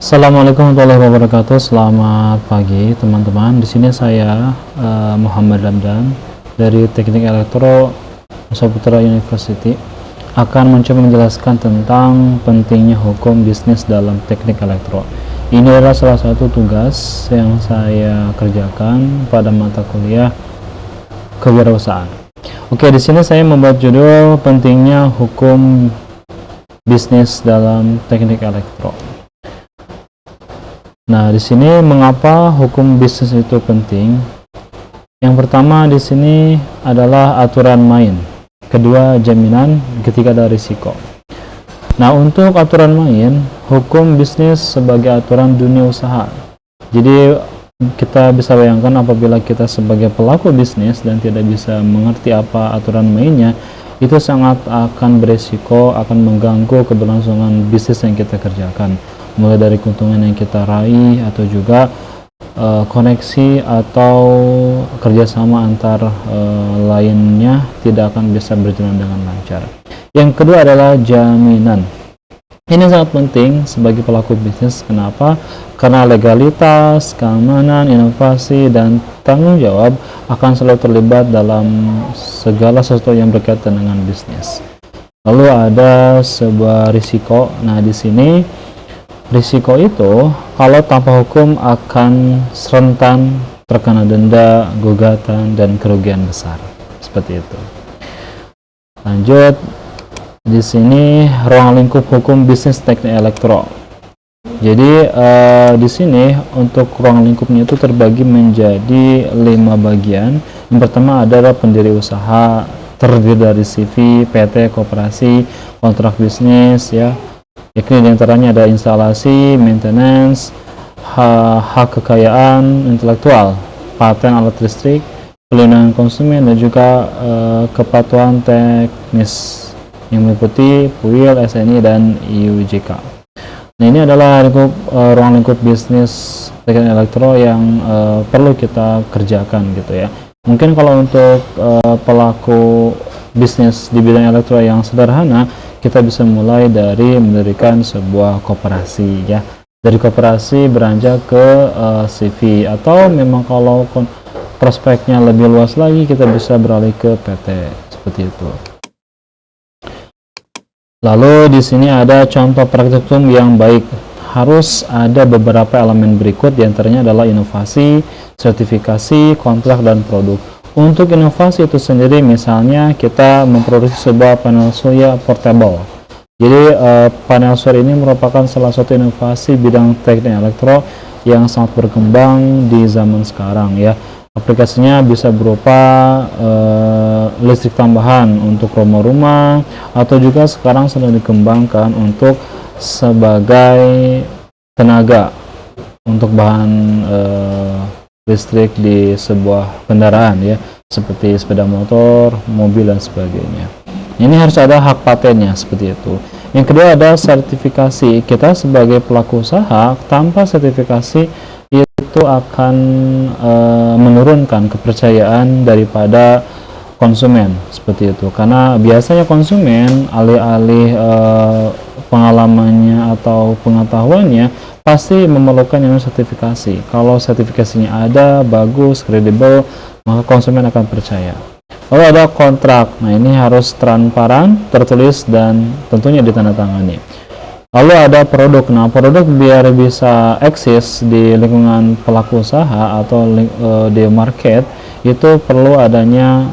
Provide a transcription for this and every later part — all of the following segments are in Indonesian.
Assalamualaikum warahmatullahi wabarakatuh. Selamat pagi teman-teman. Di sini saya Muhammad Ramdan dari Teknik Elektro Saputra University akan mencoba menjelaskan tentang pentingnya hukum bisnis dalam teknik elektro. Ini adalah salah satu tugas yang saya kerjakan pada mata kuliah kewirausahaan. Oke, di sini saya membuat judul pentingnya hukum bisnis dalam teknik elektro. Nah, di sini mengapa hukum bisnis itu penting? Yang pertama di sini adalah aturan main. Kedua, jaminan. Ketiga, ada risiko. Nah, untuk aturan main, hukum bisnis sebagai aturan dunia usaha. Jadi kita bisa bayangkan apabila kita sebagai pelaku bisnis dan tidak bisa mengerti apa aturan mainnya, itu sangat akan beresiko, akan mengganggu keberlangsungan bisnis yang kita kerjakan, mulai dari keuntungan yang kita raih atau juga koneksi atau kerjasama antar lainnya tidak akan bisa berjalan dengan lancar. Yang kedua adalah jaminan. Ini sangat penting sebagai pelaku bisnis. Kenapa? Karena legalitas, keamanan, inovasi, dan tanggung jawab akan selalu terlibat dalam segala sesuatu yang berkaitan dengan bisnis. Lalu ada sebuah risiko. Nah, di sini risiko itu kalau tanpa hukum akan rentan terkena denda, gugatan, dan kerugian besar. Seperti itu. Lanjut, di sini ruang lingkup hukum bisnis teknik elektro. Jadi di sini untuk ruang lingkupnya itu terbagi menjadi 5 bagian. Yang pertama adalah pendiri usaha, terdiri dari CV, PT, koperasi, kontrak bisnis, ya. Yakni diantaranya ada instalasi, maintenance, hak kekayaan intelektual, paten alat listrik, pelindungan konsumen, dan juga kepatuhan teknis yang meliputi PUIL, SNI, dan IUJK. Nah, ini adalah ruang lingkup bisnis teknik elektro yang perlu kita kerjakan gitu ya. Mungkin kalau untuk pelaku bisnis di bidang elektro yang sederhana, kita bisa mulai dari mendirikan sebuah koperasi ya. Dari koperasi beranjak ke CV, atau memang kalau prospeknya lebih luas lagi kita bisa beralih ke PT seperti itu. Lalu di sini ada contoh praktik hukum yang baik. Harus ada beberapa elemen berikut, diantaranya adalah inovasi, sertifikasi, kontrak, dan produk. Untuk inovasi itu sendiri, misalnya kita memproduksi sebuah panel surya portable. Jadi panel surya ini merupakan salah satu inovasi bidang teknik elektro yang sangat berkembang di zaman sekarang ya. Aplikasinya bisa berupa listrik tambahan untuk rumah-rumah, atau juga sekarang sedang dikembangkan untuk sebagai tenaga untuk bahan listrik di sebuah kendaraan ya, seperti sepeda motor, mobil, dan sebagainya. Ini harus ada hak patennya seperti itu. Yang kedua ada sertifikasi. Kita sebagai pelaku usaha tanpa sertifikasi itu akan menurunkan kepercayaan daripada konsumen seperti itu, karena biasanya konsumen alih-alih pengalamannya atau pengetahuannya pasti memerlukan yang sertifikasi. Kalau sertifikasinya ada, bagus, kredibel, maka konsumen akan percaya. Lalu ada kontrak. Nah, ini harus transparan, tertulis, dan tentunya ditandatangani. Lalu ada produk. Nah, produk biar bisa eksis di lingkungan pelaku usaha atau di market, itu perlu adanya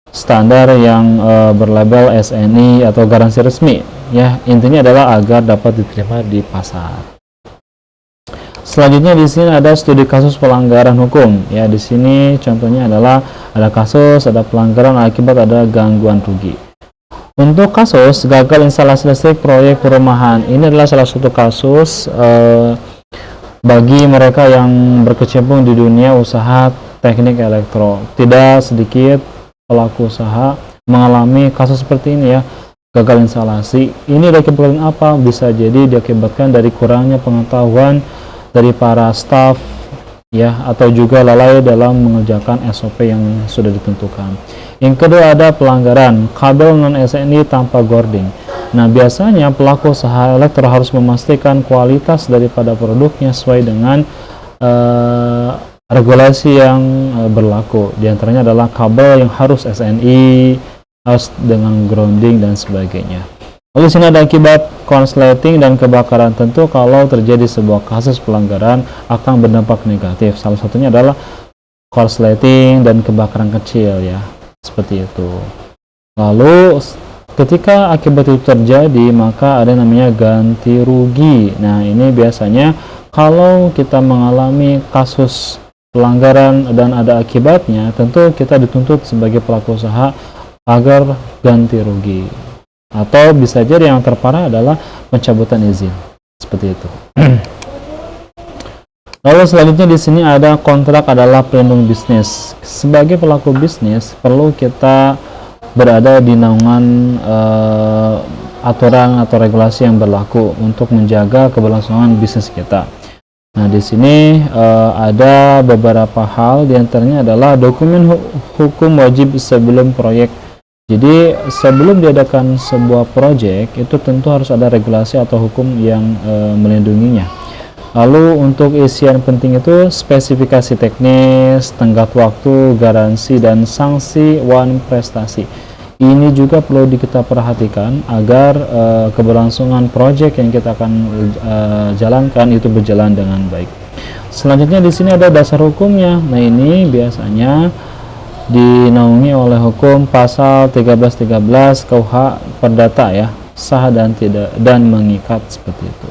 standar yang berlabel SNI atau garansi resmi. Ya, intinya adalah agar dapat diterima di pasar. Selanjutnya di sini ada studi kasus pelanggaran hukum. Ya, di sini contohnya adalah ada kasus, ada pelanggaran akibat ada gangguan rugi. Untuk kasus gagal instalasi listrik proyek perumahan, ini adalah salah satu kasus bagi mereka yang berkecimpung di dunia usaha teknik elektro. Tidak sedikit pelaku usaha mengalami kasus seperti ini ya, gagal instalasi. Ini diakibatkan apa? Bisa jadi diakibatkan dari kurangnya pengetahuan dari para staf ya, atau juga lalai dalam mengerjakan SOP yang sudah ditentukan. Yang kedua ada pelanggaran kabel non SNI tanpa gording. Nah, biasanya pelaku usaha elektro harus memastikan kualitas daripada produknya sesuai dengan regulasi yang berlaku. Di antaranya adalah kabel yang harus SNI, harus dengan grounding dan sebagainya. Lalu sini ada akibat konsleting dan kebakaran. Tentu kalau terjadi sebuah kasus pelanggaran akan berdampak negatif. Salah satunya adalah korsleting dan kebakaran kecil ya, seperti itu. Lalu ketika akibat itu terjadi, maka ada namanya ganti rugi. Nah, ini biasanya kalau kita mengalami kasus pelanggaran dan ada akibatnya, tentu kita dituntut sebagai pelaku usaha agar ganti rugi. Atau bisa jadi yang terparah adalah pencabutan izin, seperti itu. Lalu selanjutnya di sini ada kontrak adalah pelindung bisnis. Sebagai pelaku bisnis perlu kita berada di naungan aturan atau regulasi yang berlaku untuk menjaga keberlangsungan bisnis kita. Nah, di sini ada beberapa hal, diantaranya adalah dokumen hukum wajib sebelum proyek. Jadi sebelum diadakan sebuah proyek itu tentu harus ada regulasi atau hukum yang melindunginya. Lalu untuk isian penting itu spesifikasi teknis, tenggat waktu, garansi, dan sanksi wan prestasi. Ini juga perlu kita perhatikan agar keberlangsungan proyek yang kita akan jalankan itu berjalan dengan baik. Selanjutnya di sini ada dasar hukumnya. Nah, ini biasanya dinaungi oleh hukum pasal 1313 KUH Perdata ya, sah dan tidak dan mengikat, seperti itu.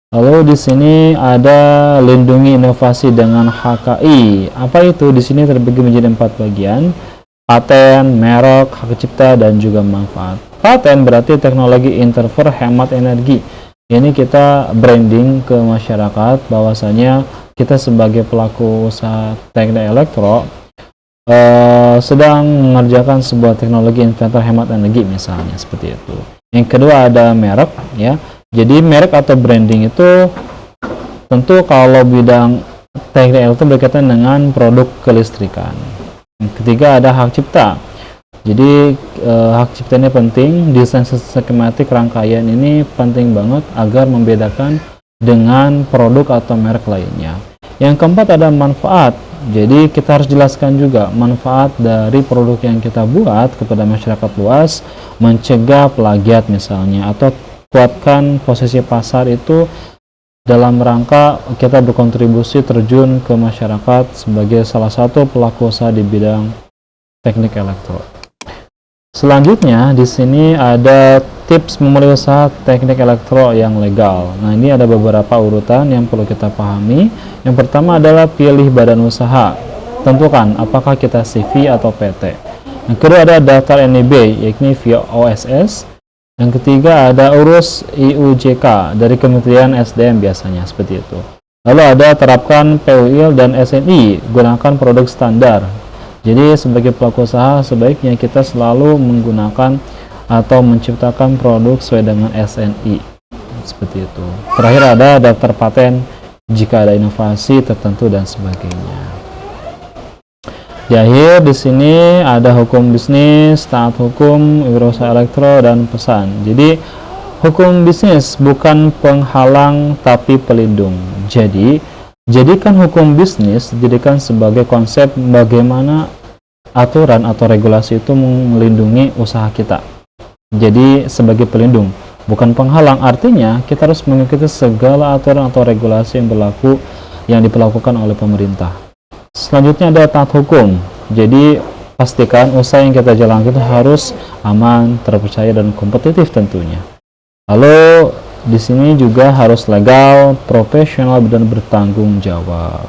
Lalu di sini ada lindungi inovasi dengan HKI. Apa itu? Di sini terbagi menjadi 4 bagian: paten, merek, hak cipta, dan juga manfaat. Paten berarti teknologi interfer hemat energi. Ini kita branding ke masyarakat bahwasanya kita sebagai pelaku usaha teknik elektro sedang mengerjakan sebuah teknologi inverter hemat energi misalnya, seperti itu. Yang kedua ada merek ya. Jadi merek atau branding itu tentu kalau bidang teknik elektro berkaitan dengan produk kelistrikan. Yang ketiga ada hak cipta. Jadi hak cipta ini penting, desain skematik rangkaian ini penting banget agar membedakan dengan produk atau merek lainnya. Yang keempat ada manfaat. Jadi kita harus jelaskan juga manfaat dari produk yang kita buat kepada masyarakat luas, mencegah plagiat misalnya, atau kuatkan posisi pasar itu dalam rangka kita berkontribusi terjun ke masyarakat sebagai salah satu pelaku usaha di bidang teknik elektro. Selanjutnya di sini ada tips memulai usaha teknik elektro yang legal. Nah, ini ada beberapa urutan yang perlu kita pahami. Yang pertama adalah pilih badan usaha. Tentukan apakah kita CV atau PT. Yang kedua ada daftar NIB, yakni via OSS. Yang ketiga ada urus IUJK dari Kementerian SDM biasanya, seperti itu. Lalu ada terapkan PUIL dan SNI, gunakan produk standar. Jadi sebagai pelaku usaha sebaiknya kita selalu menggunakan atau menciptakan produk sesuai dengan SNI, seperti itu. Terakhir ada daftar paten jika ada inovasi tertentu dan sebagainya. Di akhir di sini ada hukum bisnis, taat hukum, wirausaha elektro, dan pesan. Jadi hukum bisnis bukan penghalang tapi pelindung. Jadi jadikan hukum bisnis dijadikan sebagai konsep bagaimana aturan atau regulasi itu melindungi usaha kita. Jadi sebagai pelindung, bukan penghalang. Artinya kita harus mengikuti segala aturan atau regulasi yang berlaku yang diperlakukan oleh pemerintah. Selanjutnya ada taat hukum. Jadi pastikan usaha yang kita jalankan itu harus aman, terpercaya, dan kompetitif tentunya. Lalu di sini juga harus legal, profesional, dan bertanggung jawab.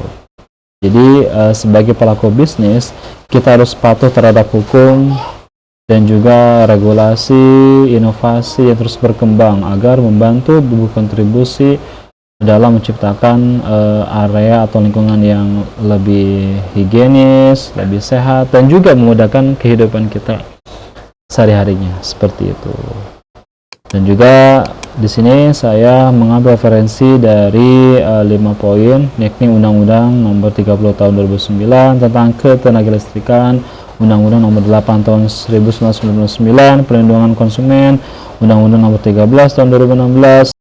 Jadi sebagai pelaku bisnis kita harus patuh terhadap hukum dan juga regulasi, inovasi yang terus berkembang agar membantu berkontribusi dalam menciptakan area atau lingkungan yang lebih higienis, lebih sehat, dan juga memudahkan kehidupan kita sehari-harinya, seperti itu. Dan juga di sini saya mengambil referensi dari 5 poin, yakni Undang-Undang Nomor 30 Tahun 2009 tentang Ketenagalistrikan, Undang-Undang Nomor 8 Tahun 1999, Perlindungan Konsumen, Undang-Undang Nomor 13 Tahun 2016,